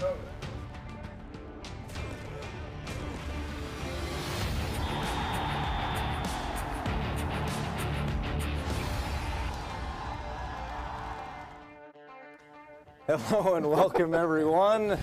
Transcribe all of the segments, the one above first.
Hello and welcome, everyone.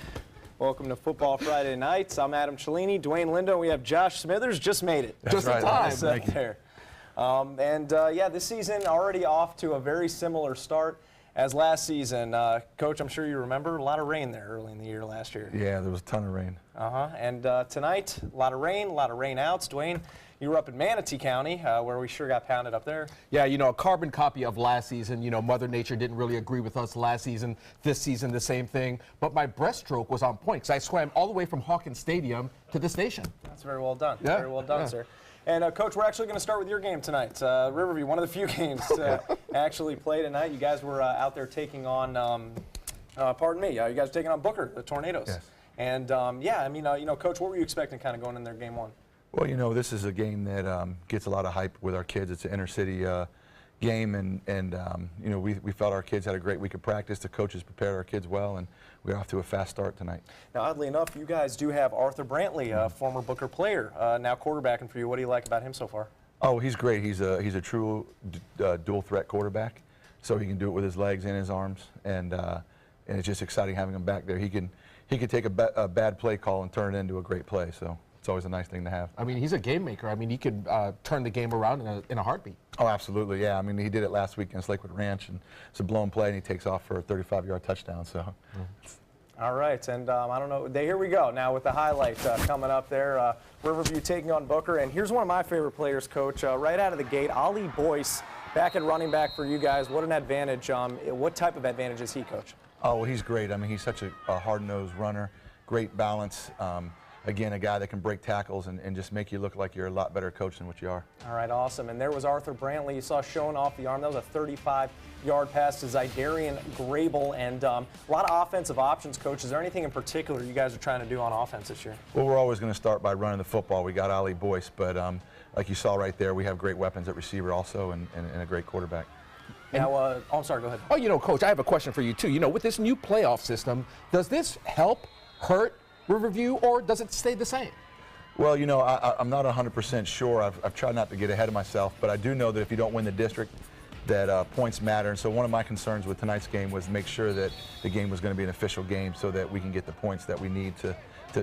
Welcome to Football Friday Nights. I'm Adam Cellini, Dwayne Lindo. We have Josh Smithers. Just made it. That's just right. in time. Thank you. There. Yeah, this season already off to a very similar start as last season. Coach, I'm sure you remember a lot of rain there early in the year last year. Yeah, there was a ton of rain. And tonight, a lot of rain outs. Dwayne, you were up in Manatee County, where we sure got pounded up there. Yeah, you know, a carbon copy of last season. You know, Mother Nature didn't really agree with us last season. This season, the same thing. But my breaststroke was on point because I swam all the way from Hawkins Stadium to the station. That's very well done. Yeah. Very well done, sir. And, Coach, we're actually going to start with your game tonight. Riverview, one of the few games to actually play tonight. You guys were out there taking on, pardon me, you guys were taking on Booker, the Tornadoes. Yes. And, yeah, I mean, Coach, what were you expecting kind of going in there game one? Well, you know, this is a game that gets a lot of hype with our kids. It's an inner city game, and you know, we felt our kids had a great week of practice. The coaches prepared our kids well, and we're off to a fast start tonight. Now, oddly enough, you guys do have Arthur Brantley, a former Booker player, now quarterbacking for you. What do you like about him so far? Oh, he's great. He's a true dual threat quarterback, so he can do it with his legs and his arms, and it's just exciting having him back there. He can take a bad play call and turn it into a great play. So it's always a nice thing to have. I mean, he's a game maker. I mean, he could turn the game around in a heartbeat. Oh, absolutely, yeah. I mean, he did it last week against Lakewood Ranch, and it's a blown play, and he takes off for a 35-yard touchdown. So. All right, and I don't know. Here we go now with the highlight coming up there. Riverview taking on Booker, and here's one of my favorite players, Coach. Right out of the gate, Ali Boyce, back at running back for you guys. What an advantage. What type of advantage is he, Coach? Oh, well, he's great. I mean, he's such a hard-nosed runner, great balance. Again, a guy that can break tackles and just make you look like you're a lot better coach than what you are. All right, awesome. And there was Arthur Brantley. You saw showing off the arm. That was a 35-yard pass to Zydarian Grable. And a lot of offensive options, Coach. Is there anything in particular you guys are trying to do on offense this year? Well, we're always going to start by running the football. We got Ali Boyce, but like you saw right there, we have great weapons at receiver also and a great quarterback. Now, I'm sorry, go ahead. Oh, you know, Coach, I have a question for you, too. You know, with this new playoff system, does this help, hurt Riverview, or does it stay the same? Well, you know, I'm not 100% sure. I've tried not to get ahead of myself, but I do know that if you don't win the district, that points matter. And so one of my concerns with tonight's game was make sure that the game was going to be an official game so that we can get the points that we need to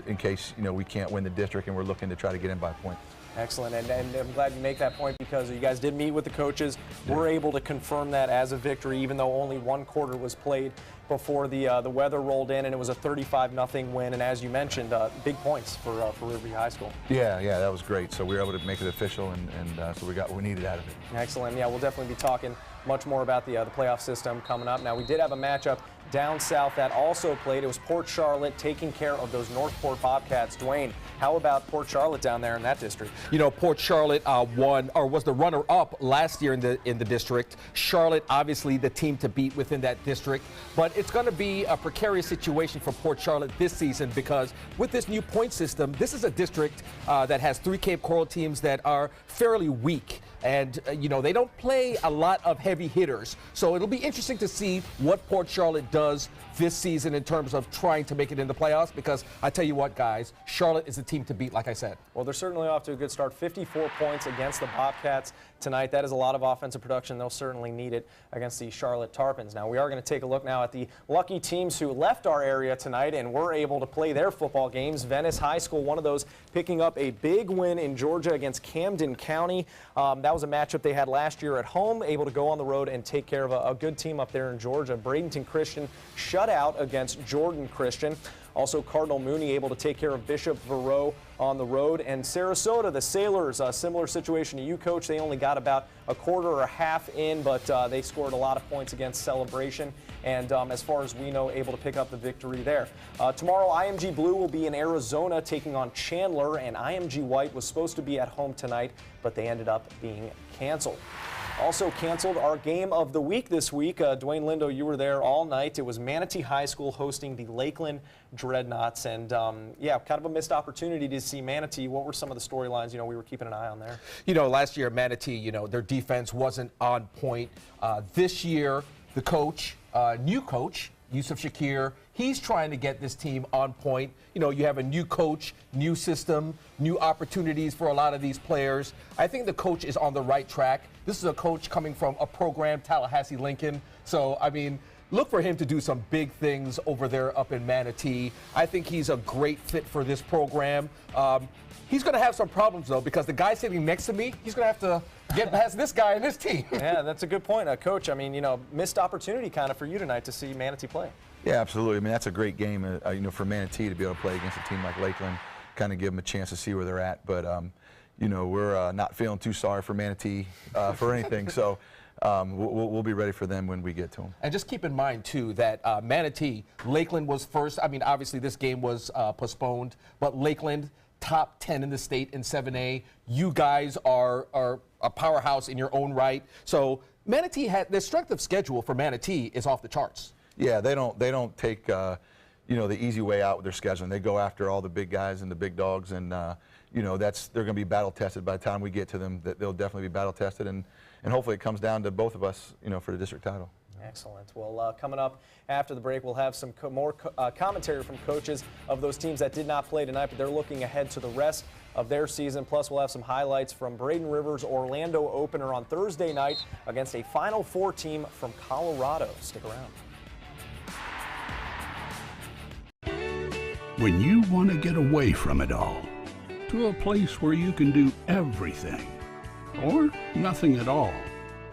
in case, you know, we can't win the district and we're looking to try to get in by points. Excellent, and I'm glad you make that point because you guys did meet with the coaches. We're able to confirm that as a victory, even though only one quarter was played before the weather rolled in, and it was a 35-0 win. And as you mentioned, big points for Riverview High School. Yeah, that was great. So we were able to make it official, and so we got what we needed out of it. Excellent. Yeah, we'll definitely be talking much more about the playoff system coming up. Now, we did have a matchup down south that also played. It was Port Charlotte taking care of those Northport Bobcats. Dwayne, how about Port Charlotte down there in that district? You know, Port Charlotte was the runner-up last year in the district. Charlotte, obviously, the team to beat within that district. But it's going to be a precarious situation for Port Charlotte this season because with this new point system, this is a district that has 3 Cape Coral teams that are fairly weak. And, you know, they don't play a lot of heavy hitters. So it'll be interesting to see what Port Charlotte does this season in terms of trying to make it in the playoffs because I tell you what, guys, Charlotte is the team to beat, like I said. Well, they're certainly off to a good start. 54 points against the Bobcats tonight. That is a lot of offensive production. They'll certainly need it against the Charlotte Tarpons. Now, we are going to take a look now at the lucky teams who left our area tonight and were able to play their football games. Venice High School, one of those, picking up a big win in Georgia against Camden County. That was a matchup they had last year at home, able to go on the road and take care of a good team up there in Georgia. Bradenton Christian shut out against Jordan Christian. Also, Cardinal Mooney able to take care of Bishop Verot on the road. And Sarasota, the Sailors, a similar situation to you, Coach. They only got about a quarter or a half in, but they scored a lot of points against Celebration. And as far as we know, able to pick up the victory there. Tomorrow, IMG Blue will be in Arizona taking on Chandler, and IMG White was supposed to be at home tonight, but they ended up being canceled. Also canceled our game of the week this week. Dwayne Lindo, you were there all night. It was Manatee High School hosting the Lakeland Dreadnoughts. And, yeah, kind of a missed opportunity to see Manatee. What were some of the storylines, you know, we were keeping an eye on there? You know, last year, Manatee, you know, their defense wasn't on point. This year, the coach, new coach, Yusuf Shakir. He's trying to get this team on point. You know, you have a new coach, new system, new opportunities for a lot of these players. I think the coach is on the right track. This is a coach coming from a program, Tallahassee Lincoln. So, I mean, look for him to do some big things over there up in Manatee. I think he's a great fit for this program. He's going to have some problems, though, because the guy sitting next to me, he's going to have to get past this guy and this team. Yeah, that's a good point. Coach, I mean, you know, missed opportunity kind of for you tonight to see Manatee play. Yeah, absolutely. I mean, that's a great game, you know, for Manatee to be able to play against a team like Lakeland, kind of give them a chance to see where they're at. But, you know, we're not feeling too sorry for Manatee for anything. So we'll be ready for them when we get to them. And just keep in mind, too, that Manatee, Lakeland was first. I mean, obviously this game was postponed, but Lakeland, top 10 in the state in 7A. You guys are a powerhouse in your own right. So Manatee had their strength of schedule for Manatee is off the charts. Yeah, they don't take you know, the easy way out with their scheduling. They go after all the big guys and the big dogs, and you know, they're going to be battle tested by the time we get to them. They'll definitely be battle tested, and hopefully it comes down to both of us, you know, for the district title. Excellent. Well, coming up after the break, we'll have some more commentary from coaches of those teams that did not play tonight, but they're looking ahead to the rest of their season. Plus, we'll have some highlights from Braden Rivers' Orlando opener on Thursday night against a Final Four team from Colorado. Stick around. When you want to get away from it all, to a place where you can do everything, or nothing at all,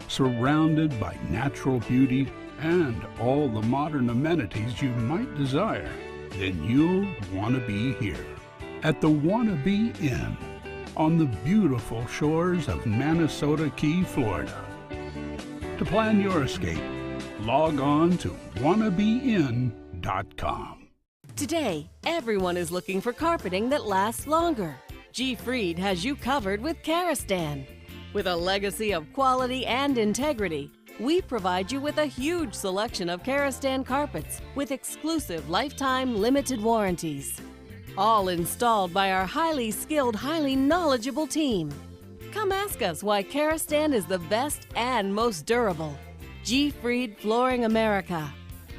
surrounded by natural beauty and all the modern amenities you might desire, then you'll want to be here at the Wannabe Inn on the beautiful shores of Manasota Key, Florida. To plan your escape, log on to wannabeinn.com. Today, everyone is looking for carpeting that lasts longer. G. Fried has you covered with Karastan. With a legacy of quality and integrity, we provide you with a huge selection of Karastan carpets with exclusive lifetime limited warranties. All installed by our highly skilled, highly knowledgeable team. Come ask us why Karastan is the best and most durable. G. Fried Flooring America.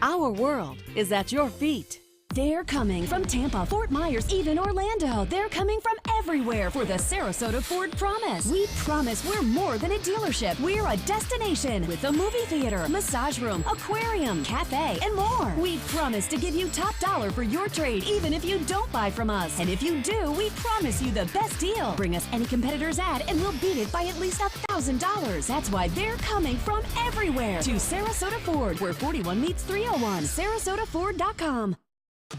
Our world is at your feet. They're coming from Tampa, Fort Myers, even Orlando. They're coming from everywhere for the Sarasota Ford Promise. We promise we're more than a dealership. We're a destination with a movie theater, massage room, aquarium, cafe, and more. We promise to give you top dollar for your trade, even if you don't buy from us. And if you do, we promise you the best deal. Bring us any competitor's ad and we'll beat it by at least $1,000. That's why they're coming from everywhere to Sarasota Ford, where 41 meets 301. SarasotaFord.com.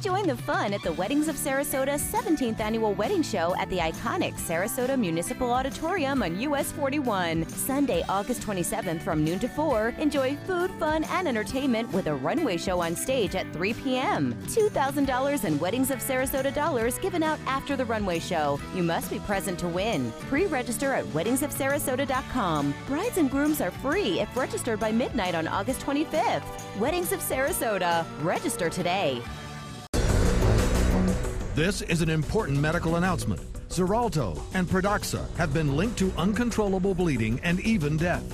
Join the fun at the Weddings of Sarasota 17th Annual Wedding Show at the iconic Sarasota Municipal Auditorium on US 41. Sunday, August 27th from noon to 4. Enjoy food, fun, and entertainment with a runway show on stage at 3 p.m. $2,000 in Weddings of Sarasota dollars given out after the runway show. You must be present to win. Pre-register at weddingsofsarasota.com. Brides and grooms are free if registered by midnight on August 25th. Weddings of Sarasota. Register today. This is an important medical announcement. Xarelto and Pradaxa have been linked to uncontrollable bleeding and even death.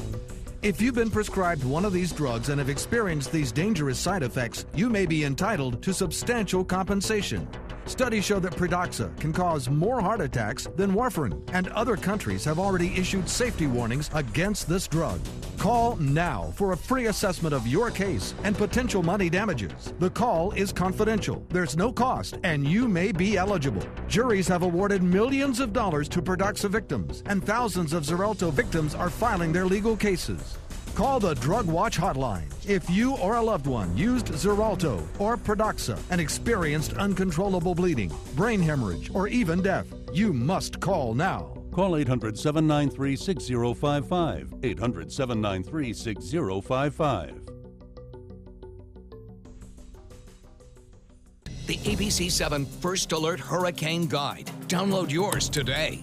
If you've been prescribed one of these drugs and have experienced these dangerous side effects, you may be entitled to substantial compensation. Studies show that Pradaxa can cause more heart attacks than warfarin, and other countries have already issued safety warnings against this drug. Call now for a free assessment of your case and potential money damages. The call is confidential, there's no cost, and you may be eligible. Juries have awarded millions of dollars to Pradaxa victims, and thousands of Xarelto victims are filing their legal cases. Call the Drug Watch hotline if you or a loved one used Xarelto or Pradaxa and experienced uncontrollable bleeding, brain hemorrhage, or even death. You must call now. Call 800-793-6055. 800-793-6055. The ABC7 First Alert Hurricane Guide. Download yours today.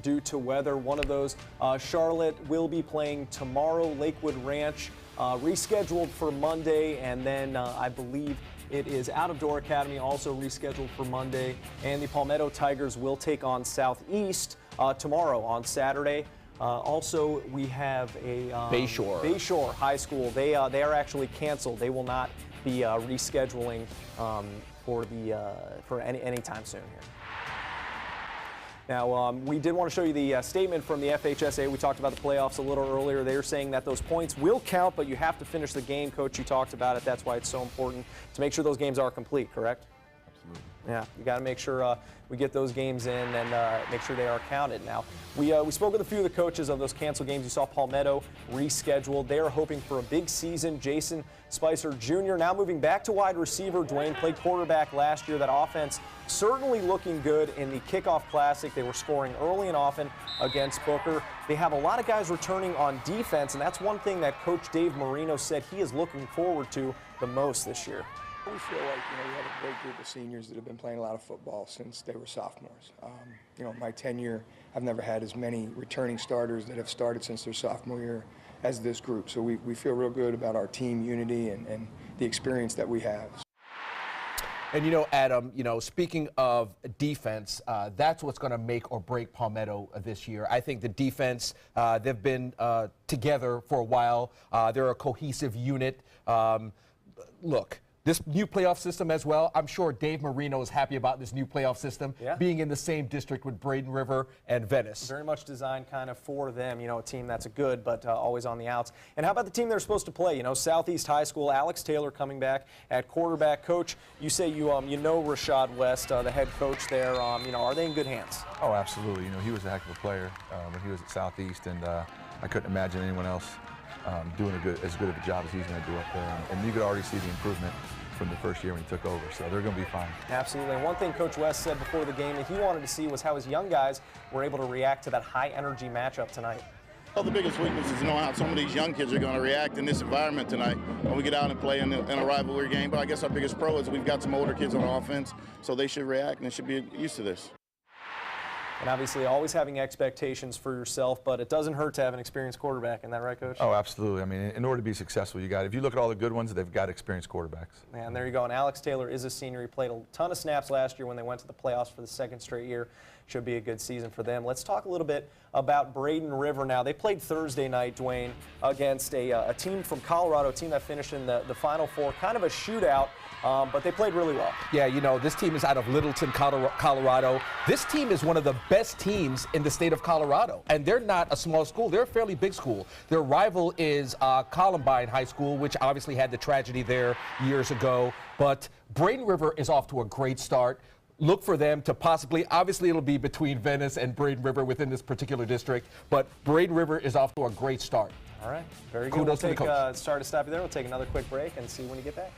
Due to weather, one of those, Charlotte will be playing tomorrow. Lakewood Ranch rescheduled for Monday, and then I believe it is Out of Door Academy also rescheduled for Monday. And the Palmetto Tigers will take on Southeast tomorrow on Saturday. Also, we have a Bayshore High School. They are actually canceled. They will not be rescheduling for any time soon here. Now, we did want to show you the statement from the FHSA. We talked about the playoffs a little earlier. They are saying that those points will count, but you have to finish the game. Coach, you talked about it. That's why it's so important to make sure those games are complete, correct? Absolutely. Yeah, you got to make sure we get those games in and make sure they are counted. Now, we spoke with a few of the coaches of those canceled games. You saw Palmetto rescheduled. They are hoping for a big season. Jason Spicer Jr. now moving back to wide receiver. Dwayne played quarterback last year. That offense certainly looking good in the Kickoff Classic. They were scoring early and often against Booker. They have a lot of guys returning on defense, and that's one thing that Coach Dave Marino said he is looking forward to the most this year. We feel like, we have a great group of seniors that have been playing a lot of football since they were sophomores. My tenure, I've never had as many returning starters that have started since their sophomore year as this group. So we feel real good about our team unity and the experience that we have. And, Adam, speaking of defense, that's what's going to make or break Palmetto this year. I think the defense, they've been together for a while. They're a cohesive unit. Look. This new playoff system as well, I'm sure Dave Marino is happy about this new playoff system, being in the same district with Braden River and Venice. Very much designed kind of for them, a team that's good but always on the outs. And how about the team they're supposed to play? Southeast High School, Alex Taylor coming back at quarterback. Coach, you say you know Rashad West, the head coach there. Are they in good hands? Oh, absolutely. He was a heck of a player when he was at Southeast, and I couldn't imagine anyone else doing as good of a job as he's going to do up there. And you could already see the improvement from the first year when he took over, so they're going to be fine. Absolutely. And one thing Coach West said before the game that he wanted to see was how his young guys were able to react to that high-energy matchup tonight. Well, the biggest weakness is how some of these young kids are going to react in this environment tonight when we get out and play in a rivalry game. But I guess our biggest pro is we've got some older kids on offense, so they should react and they should be used to this. And obviously always having expectations for yourself, but it doesn't hurt to have an experienced quarterback. Isn't that right, Coach? Oh, absolutely. I mean, in order to be successful, if you look at all the good ones, they've got experienced quarterbacks. And there you go. And Alex Taylor is a senior. He played a ton of snaps last year when they went to the playoffs for the second straight year. Should be a good season for them. Let's talk a little bit about Braden River now. They played Thursday night, Dwayne, against a team from Colorado, a team that finished in the Final Four. Kind of a shootout, but they played really well. Yeah, this team is out of Littleton, Colorado. This team is one of the best teams in the state of Colorado, and they're not a small school. They're a fairly big school. Their rival is Columbine High School, which obviously had the tragedy there years ago. But Braden River is off to a great start. Look for them to obviously it'll be between Venice and Braden River within this particular district, but Braden River is off to a great start. All right, very good. Kudos to the coach. Sorry to stop you there. We'll take another quick break and see when you get back.